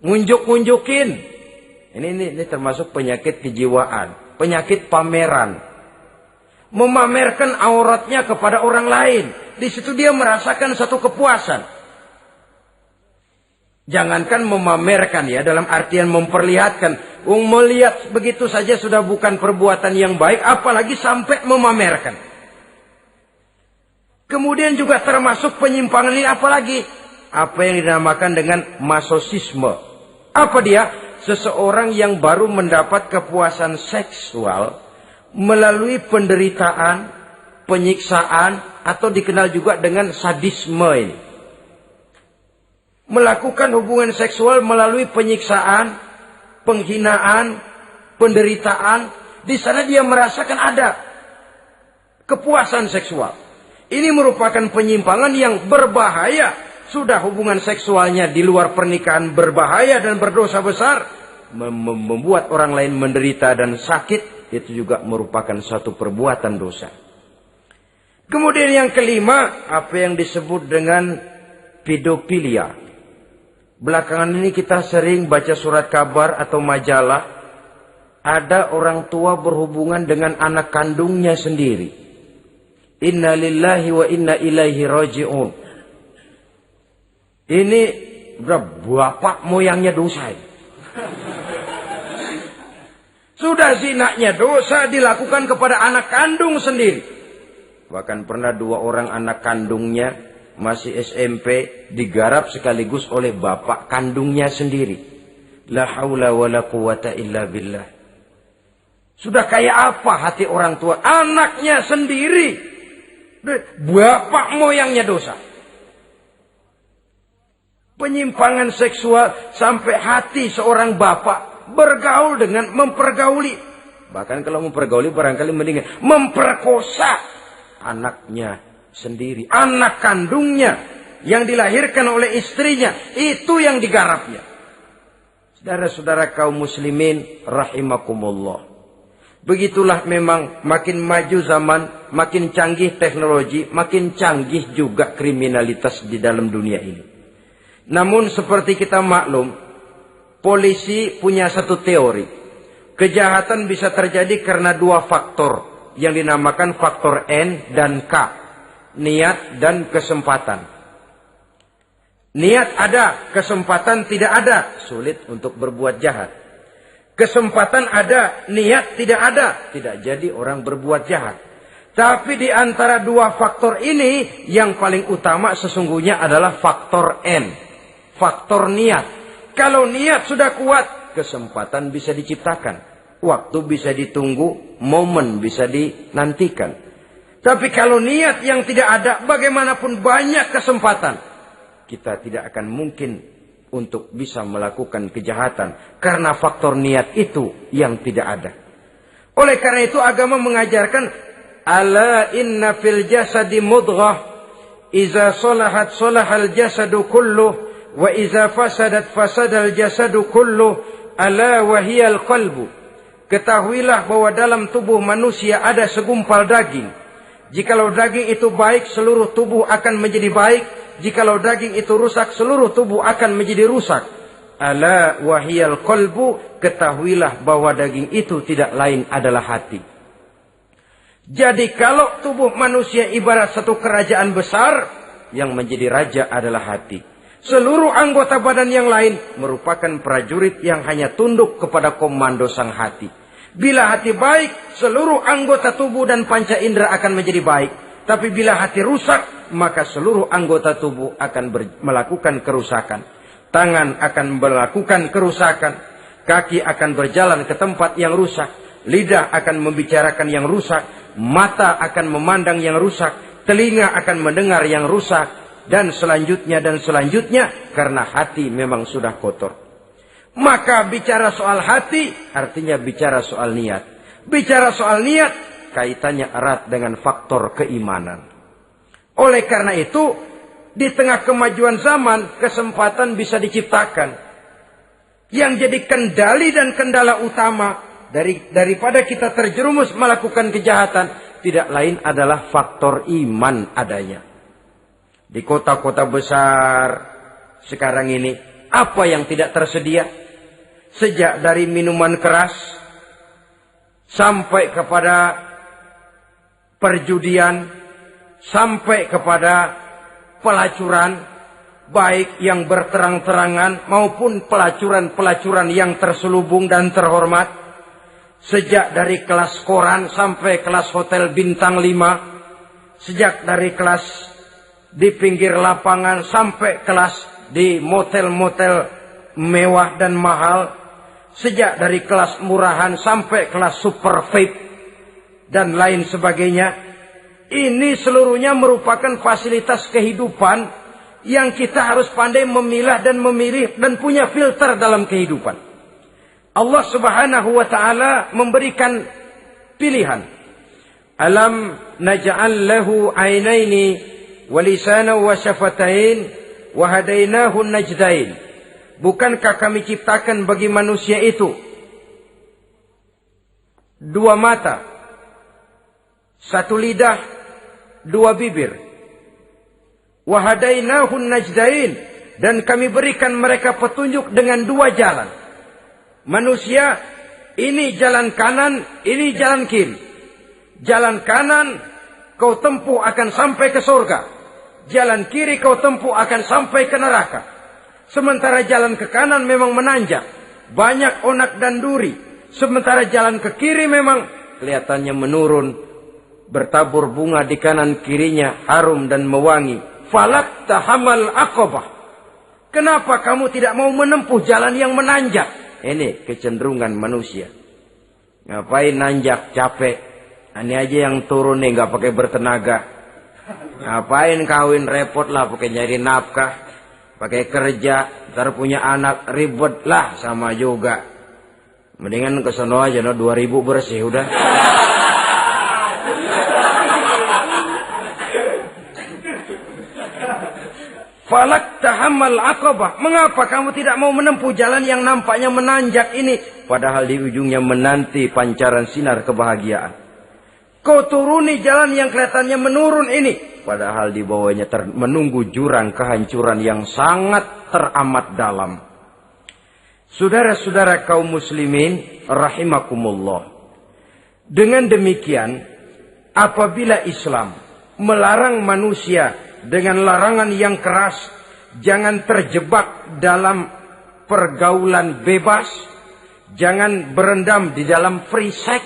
Ngunjuk-ngunjukin. Ini termasuk penyakit kejiwaan. Penyakit pameran. Memamerkan auratnya kepada orang lain. Di situ dia merasakan satu kepuasan. Jangankan memamerkan ya, dalam artian memperlihatkan. Melihat begitu saja sudah bukan perbuatan yang baik, apalagi sampai memamerkan. Kemudian juga termasuk penyimpangan ini apalagi? Apa yang dinamakan dengan masochisme. Apa dia? Seseorang yang baru mendapat kepuasan seksual melalui penderitaan, penyiksaan, atau dikenal juga dengan sadisme ini. Melakukan hubungan seksual melalui penyiksaan, penghinaan, penderitaan. Di sana dia merasakan ada kepuasan seksual. Ini merupakan penyimpangan yang berbahaya. Sudah hubungan seksualnya di luar pernikahan berbahaya dan berdosa besar. Membuat orang lain menderita dan sakit. Itu juga merupakan satu perbuatan dosa. Kemudian yang kelima, apa yang disebut dengan pedofilia. Belakangan ini kita sering baca surat kabar atau majalah. Ada orang tua berhubungan dengan anak kandungnya sendiri. Inna lillahi wa inna ilaihi raji'un. Ini bapak moyangnya dosa. Sudah zinanya dosa dilakukan kepada anak kandung sendiri. Bahkan pernah 2 orang anak kandungnya masih SMP digarap sekaligus oleh bapak kandungnya sendiri. La haula wa la quwata illa billah. Sudah kayak apa hati orang tua? Anaknya sendiri. Bapak moyangnya dosa. Penyimpangan seksual sampai hati seorang bapak bergaul dengan mempergauli. Bahkan kalau mempergauli barangkali mendingan memperkosa anaknya sendiri. Anak kandungnya yang dilahirkan oleh istrinya. Itu yang digarapnya. Saudara-saudara kaum muslimin rahimakumullah. Begitulah memang makin maju zaman, makin canggih teknologi, makin canggih juga kriminalitas di dalam dunia ini. Namun seperti kita maklum, polisi punya satu teori. Kejahatan bisa terjadi karena dua faktor yang dinamakan faktor N dan K. Niat dan kesempatan. Niat ada, kesempatan tidak ada, sulit untuk berbuat jahat. Kesempatan ada, niat tidak ada, tidak jadi orang berbuat jahat. Tapi di antara dua faktor ini, yang paling utama sesungguhnya adalah faktor N. Faktor niat. Kalau niat sudah kuat, kesempatan bisa diciptakan. Waktu bisa ditunggu, momen bisa dinantikan. Tapi kalau niat yang tidak ada, bagaimanapun banyak kesempatan, kita tidak akan mungkin untuk bisa melakukan kejahatan. Karena faktor niat itu yang tidak ada. Oleh karena itu agama mengajarkan, ala inna fil jasadi mudghah, iza solahat solahal jasadu kulluh, wa iza fasadat fasadal jasadu kulluh, ala wahiyal qalbu. Ketahuilah bahwa dalam tubuh manusia ada segumpal daging. Jikalau daging itu baik, seluruh tubuh akan menjadi baik. Jikalau daging itu rusak, seluruh tubuh akan menjadi rusak. Ala wahiyal qalbu, ketahuilah bahwa daging itu tidak lain adalah hati. Jadi kalau tubuh manusia ibarat satu kerajaan besar, yang menjadi raja adalah hati. Seluruh anggota badan yang lain merupakan prajurit yang hanya tunduk kepada komando sang hati. Bila hati baik, seluruh anggota tubuh dan panca indera akan menjadi baik. Tapi bila hati rusak, maka seluruh anggota tubuh akan melakukan kerusakan. Tangan akan melakukan kerusakan. Kaki akan berjalan ke tempat yang rusak. Lidah akan membicarakan yang rusak. Mata akan memandang yang rusak. Telinga akan mendengar yang rusak. Dan selanjutnya karena hati memang sudah kotor. Maka bicara soal hati artinya bicara soal niat. Bicara soal niat kaitannya erat dengan faktor keimanan. Oleh karena itu, di tengah kemajuan zaman, kesempatan bisa diciptakan. Yang jadi kendali dan kendala utama daripada kita terjerumus melakukan kejahatan, tidak lain adalah faktor iman adanya. Di kota-kota besar sekarang ini, apa yang tidak tersedia? Sejak dari minuman keras, sampai kepada perjudian, sampai kepada pelacuran, baik yang berterang-terangan maupun pelacuran-pelacuran yang terselubung dan terhormat. Sejak dari kelas koran sampai kelas hotel bintang 5. Sejak dari kelas di pinggir lapangan sampai kelas di motel-motel mewah dan mahal. Sejak dari kelas murahan sampai kelas super VIP dan lain sebagainya. Ini seluruhnya merupakan fasilitas kehidupan yang kita harus pandai memilah dan memilih dan punya filter dalam kehidupan. Allah Subhanahu wa taala memberikan pilihan. Alam naj'al lahu 'ainaini wa lisanan wa syafatain wa hadainahu najdain. Bukankah kami ciptakan bagi manusia itu dua mata, satu lidah, dua bibir. Wa hadainahu najdain, dan kami berikan mereka petunjuk dengan dua jalan. Manusia, ini jalan kanan, ini jalan kiri. Jalan kanan kau tempuh akan sampai ke surga. Jalan kiri kau tempuh akan sampai ke neraka. Sementara jalan ke kanan memang menanjak, banyak onak dan duri. Sementara jalan ke kiri memang kelihatannya menurun, bertabur bunga di kanan kirinya, harum dan mewangi. Falak tahamal aqabah. Kenapa kamu tidak mau menempuh jalan yang menanjak? Ini kecenderungan manusia. Ngapain nanjak, capek. Ini aja yang turun nih nggak pakai bertenaga. Ngapain kawin, repot lah pakai nyari nafkah, pakai kerja, ntar punya anak ribet lah sama juga. Mendingan ke sono aja, no 2000 bersih udah. Falak tahammal aqabah. Mengapa kamu tidak mau menempuh jalan yang nampaknya menanjak ini? Padahal di ujungnya menanti pancaran sinar kebahagiaan. Kau turuni jalan yang kelihatannya menurun ini. Padahal di bawahnya menunggu jurang kehancuran yang sangat teramat dalam. Saudara-saudara kaum muslimin rahimakumullah. Dengan demikian, apabila Islam melarang manusia dengan larangan yang keras, jangan terjebak dalam pergaulan bebas, jangan berendam di dalam free sex,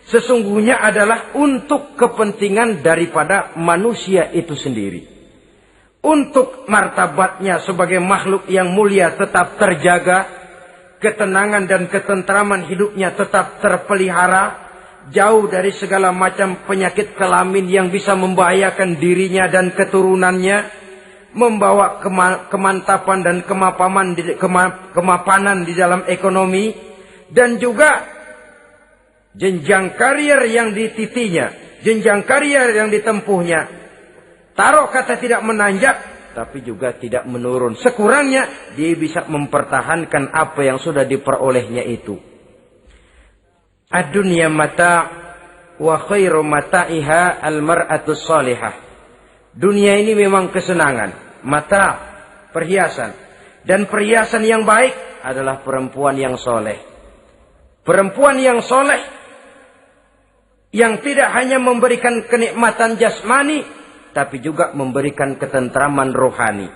sesungguhnya adalah untuk kepentingan daripada manusia itu sendiri. Untuk martabatnya sebagai makhluk yang mulia tetap terjaga, ketenangan dan ketentraman hidupnya tetap terpelihara, jauh dari segala macam penyakit kelamin yang bisa membahayakan dirinya dan keturunannya, membawa kemantapan dan kemapanan di dalam ekonomi, dan juga jenjang karier yang dititinya, jenjang karier yang ditempuhnya. Taruh kata tidak menanjak, tapi juga tidak menurun. Sekurangnya dia bisa mempertahankan apa yang sudah diperolehnya itu. Ad-dunya mata' wa khairu mata'iha al-mar'atus salihah. Dunia ini memang kesenangan, mata', perhiasan. Dan perhiasan yang baik adalah perempuan yang soleh. Perempuan yang soleh yang tidak hanya memberikan kenikmatan jasmani, tapi juga memberikan ketentraman rohani.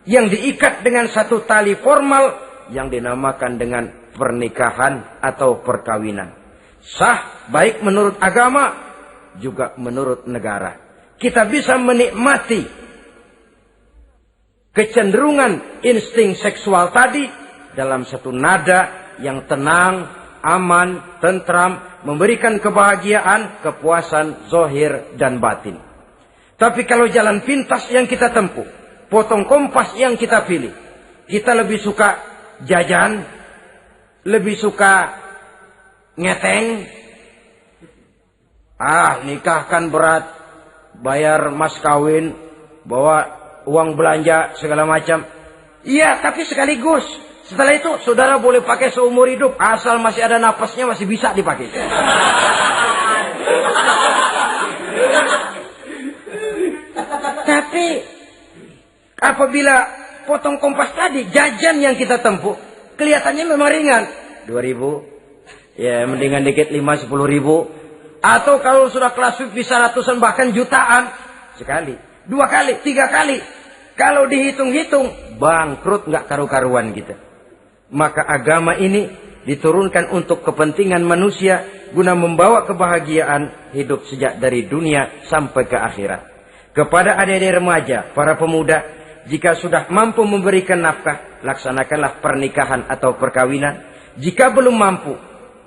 Yang diikat dengan satu tali formal yang dinamakan dengan pernikahan atau perkawinan. Sah baik menurut agama juga menurut negara. Kita bisa menikmati kecenderungan insting seksual tadi dalam satu nada yang tenang, aman, tentram, memberikan kebahagiaan, kepuasan zahir dan batin. Tapi kalau jalan pintas yang kita tempuh, potong kompas yang kita pilih, kita lebih suka jajan, lebih suka ngeteng. Nikah kan berat, bayar mas kawin, bawa uang belanja segala macam. Iya, tapi sekaligus setelah itu saudara boleh pakai seumur hidup, asal masih ada napasnya masih bisa dipakai. Tapi apabila potong kompas tadi, jajan yang kita tempuh kelihatannya memang ringan, 2000, ya mendingan dikit 5-10 ribu. Atau kalau sudah kelas VIP bisa ratusan bahkan jutaan. Sekali, 2 kali, 3 kali. Kalau dihitung-hitung bangkrut nggak karu-karuan kita. Maka agama ini diturunkan untuk kepentingan manusia guna membawa kebahagiaan hidup sejak dari dunia sampai ke akhirat. Kepada adik-adik remaja, para pemuda, jika sudah mampu memberikan nafkah, laksanakanlah pernikahan atau perkawinan. Jika belum mampu,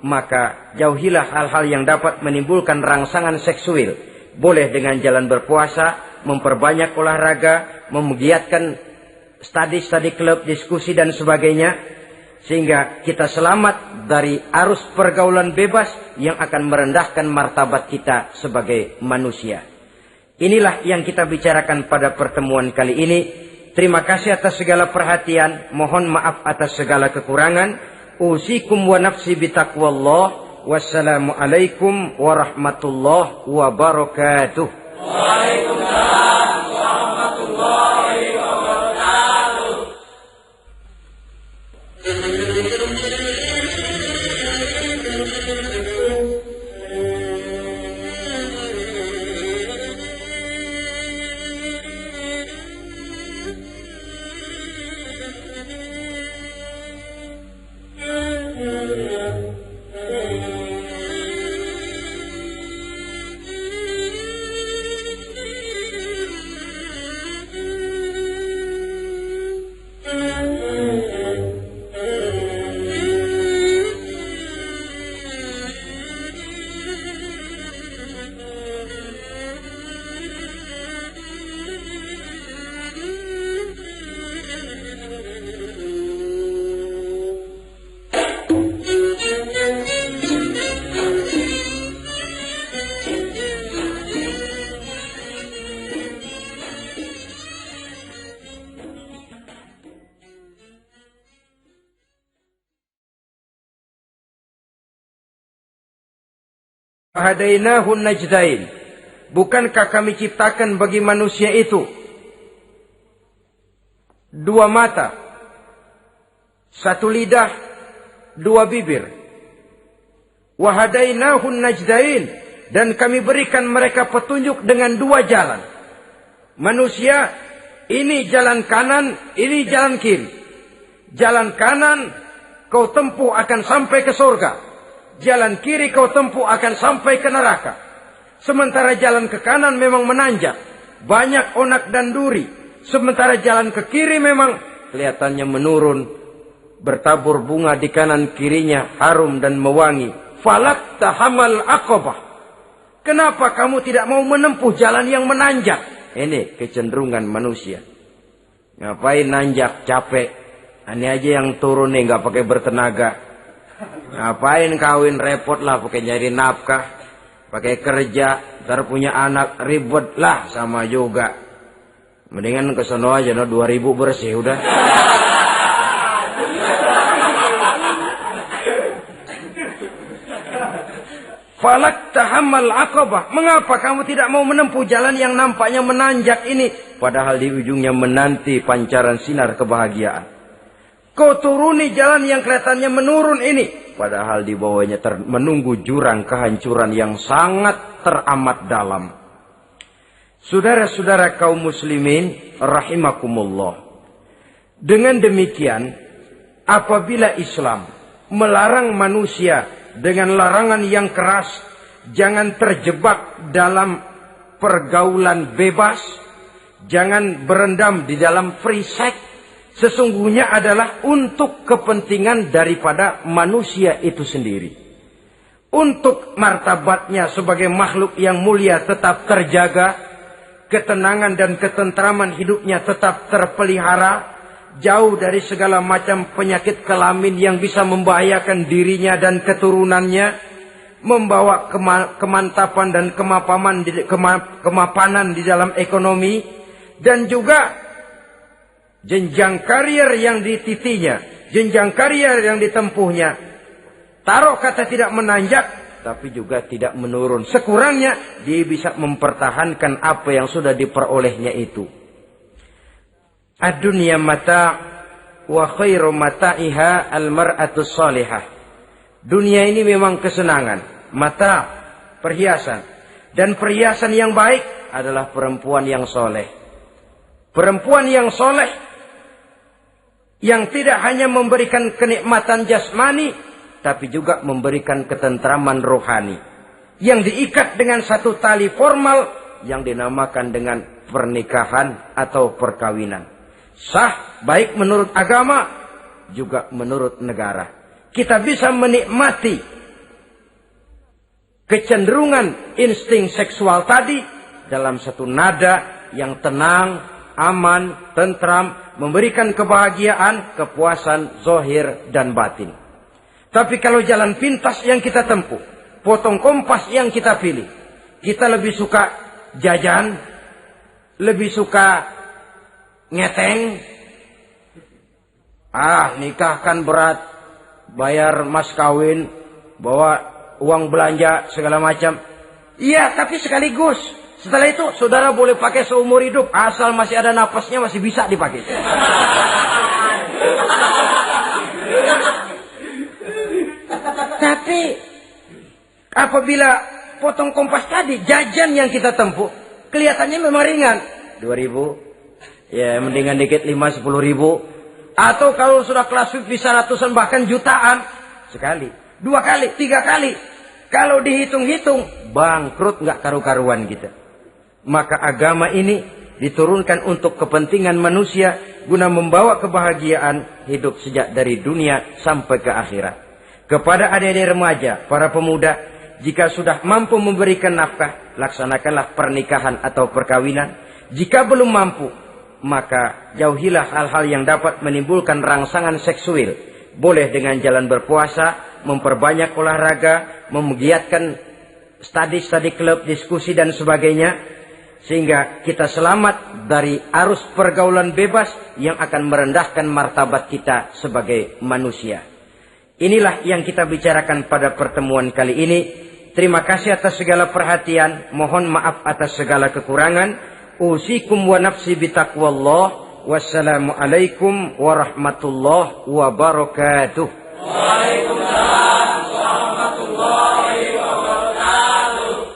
maka jauhilah hal-hal yang dapat menimbulkan rangsangan seksual. Boleh dengan jalan berpuasa, memperbanyak olahraga, menggiatkan studi klub, diskusi dan sebagainya. Sehingga kita selamat dari arus pergaulan bebas yang akan merendahkan martabat kita sebagai manusia. Inilah yang kita bicarakan pada pertemuan kali ini. Terima kasih atas segala perhatian. Mohon maaf atas segala kekurangan. Usikum wa nafsi bitaqwallah. Wassalamualaikum warahmatullahi wabarakatuh. Waalaikumsalam warahmatullahi wabarakatuh. Hadainahu najdain. Bukankah kami ciptakan bagi manusia itu dua mata, satu lidah, dua bibir. Wahadainahu najdain, dan kami berikan mereka petunjuk dengan dua jalan. Manusia, ini jalan kanan, ini jalan kiri. Jalan kanan kau tempuh akan sampai ke surga. Jalan kiri kau tempuh akan sampai ke neraka. Sementara jalan ke kanan memang menanjak, banyak onak dan duri. Sementara jalan ke kiri memang kelihatannya menurun, bertabur bunga di kanan kirinya, harum dan mewangi. Falak tahamal aqabah. Kenapa kamu tidak mau menempuh jalan yang menanjak? Ini kecenderungan manusia. Ngapain nanjak, capek. Ini aja yang turun nih nggak pakai bertenaga. Ngapain kawin, repot lah pakai nyari nafkah, pakai kerja, ntar punya anak ribet lah sama juga. Mendingan ke sono aja, no 2000 bersih udah. Falak tahammal aqabah. Mengapa kamu tidak mau menempuh jalan yang nampaknya menanjak ini, padahal di ujungnya menanti pancaran sinar kebahagiaan? Kau turuni jalan yang kelihatannya menurun ini, padahal di bawahnya menunggu jurang kehancuran yang sangat teramat dalam. Saudara-saudara kaum muslimin rahimakumullah. Dengan demikian, apabila Islam melarang manusia dengan larangan yang keras, jangan terjebak dalam pergaulan bebas, jangan berendam di dalam free sex, sesungguhnya adalah untuk kepentingan daripada manusia itu sendiri. Untuk martabatnya sebagai makhluk yang mulia tetap terjaga, ketenangan dan ketentraman hidupnya tetap terpelihara, jauh dari segala macam penyakit kelamin yang bisa membahayakan dirinya dan keturunannya, membawa kemantapan dan kemapanan di dalam ekonomi, dan juga jenjang karier yang dititinya, jenjang karier yang ditempuhnya. Taruh kata tidak menanjak, tapi juga tidak menurun. Sekurangnya dia bisa mempertahankan apa yang sudah diperolehnya itu. Ad-dunya mata' wa khairu mata'iha al-mar'atu salihah. Dunia ini memang kesenangan, mata', perhiasan. Dan perhiasan yang baik adalah perempuan yang soleh. Perempuan yang soleh, yang tidak hanya memberikan kenikmatan jasmani, tapi juga memberikan ketentraman rohani, yang diikat dengan satu tali formal yang dinamakan dengan pernikahan atau perkawinan. Sah baik menurut agama, juga menurut negara. Kita bisa menikmati kecenderungan insting seksual tadi dalam satu nada yang tenang, aman, tentram, memberikan kebahagiaan, kepuasan zahir dan batin. Tapi kalau jalan pintas yang kita tempuh, potong kompas yang kita pilih, kita lebih suka jajan, lebih suka ngeteng. Nikah kan berat, bayar mas kawin, bawa uang belanja segala macam. Iya, tapi sekaligus. Setelah itu saudara boleh pakai seumur hidup, asal masih ada napasnya masih bisa dipakai. Tapi apabila potong kompas tadi, jajan yang kita tempuh kelihatannya memang ringan, 2000, ya mendingan dikit 5-10 ribu. Atau kalau sudah kelas VIP bisa ratusan bahkan jutaan, sekali, 2 kali, 3 kali. Kalau dihitung-hitung bangkrut nggak karu-karuan kita. Maka agama ini diturunkan untuk kepentingan manusia guna membawa kebahagiaan hidup sejak dari dunia sampai ke akhirat. Kepada adik-adik remaja, para pemuda, jika sudah mampu memberikan nafkah, laksanakanlah pernikahan atau perkawinan. Jika belum mampu, maka jauhilah hal-hal yang dapat menimbulkan rangsangan seksual. Boleh dengan jalan berpuasa, memperbanyak olahraga, menggiatkan study club, diskusi dan sebagainya, sehingga kita selamat dari arus pergaulan bebas yang akan merendahkan martabat kita sebagai manusia. Inilah yang kita bicarakan pada pertemuan kali ini. terima kasih atas segala perhatian. Mohon maaf atas segala kekurangan. Usikum wa nafsi bitaqwallah. Wassalamualaikum warahmatullahi wabarakatuh. Waalaikumsalam warahmatullahi wabarakatuh.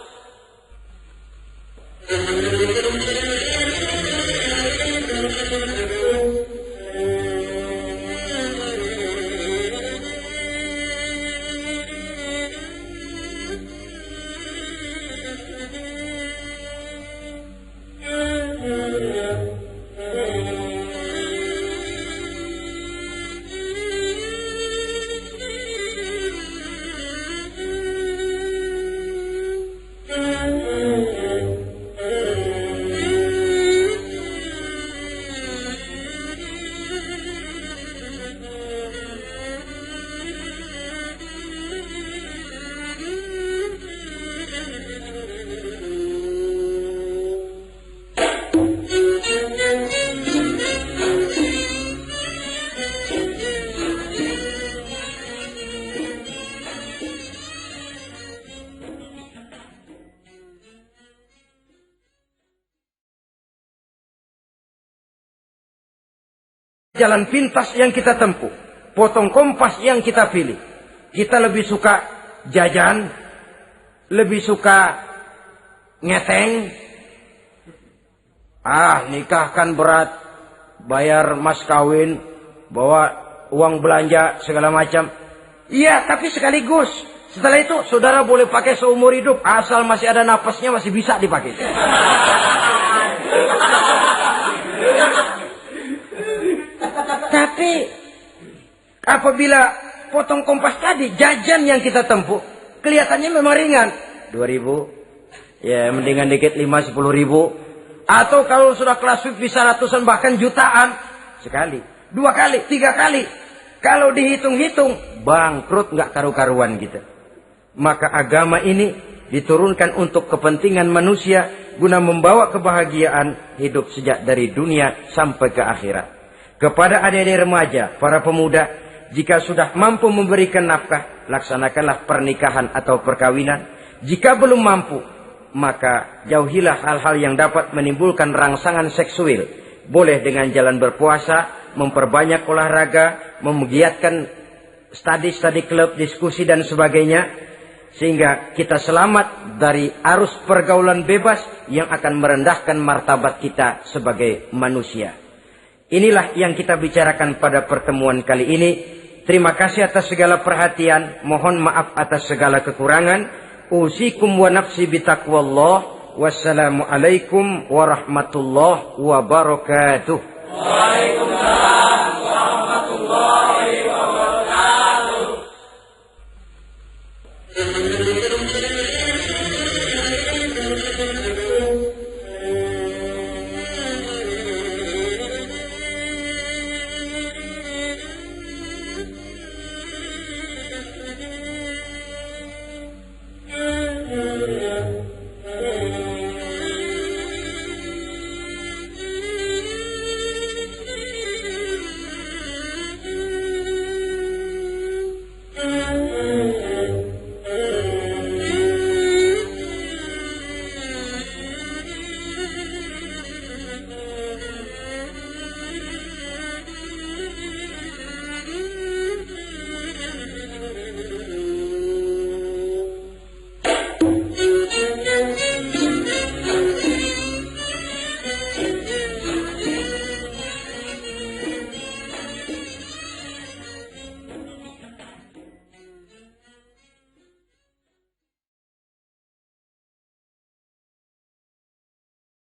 Jalan pintas yang kita tempuh, potong kompas yang kita pilih. Kita lebih suka jajan, lebih suka ngeteng. Nikah kan berat, bayar mas kawin, bawa uang belanja segala macam. Iya, tapi sekaligus. Setelah itu saudara boleh pakai seumur hidup, asal masih ada napasnya masih bisa dipakai. Tapi apabila potong kompas tadi, jajan yang kita tempuh kelihatannya memang ringan, 2.000, ya mendingan dikit 5-10 ribu. Atau kalau sudah kelas VIP bisa ratusan bahkan jutaan, sekali, 2 kali, 3 kali. Kalau dihitung-hitung bangkrut nggak karu-karuan kita. Maka agama ini diturunkan untuk kepentingan manusia guna membawa kebahagiaan hidup sejak dari dunia sampai ke akhirat. Kepada adik-adik remaja, para pemuda, jika sudah mampu memberikan nafkah, laksanakanlah pernikahan atau perkawinan. Jika belum mampu, maka jauhilah hal-hal yang dapat menimbulkan rangsangan seksual. Boleh dengan jalan berpuasa, memperbanyak olahraga, menggiatkan studi klub, diskusi dan sebagainya. Sehingga kita selamat dari arus pergaulan bebas yang akan merendahkan martabat kita sebagai manusia. Inilah yang kita bicarakan pada pertemuan kali ini. Terima kasih atas segala perhatian. Mohon maaf atas segala kekurangan. Usikum wa nafsi bitaqwallah. Wassalamualaikum warahmatullahi wabarakatuh. Waalaikumsalam warahmatullahi wabarakatuh.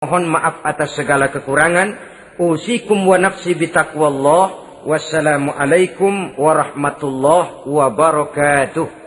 Mohon maaf atas segala kekurangan. Usikum wa nafsi bitaqwallah. Wassalamualaikum warahmatullahi wabarakatuh.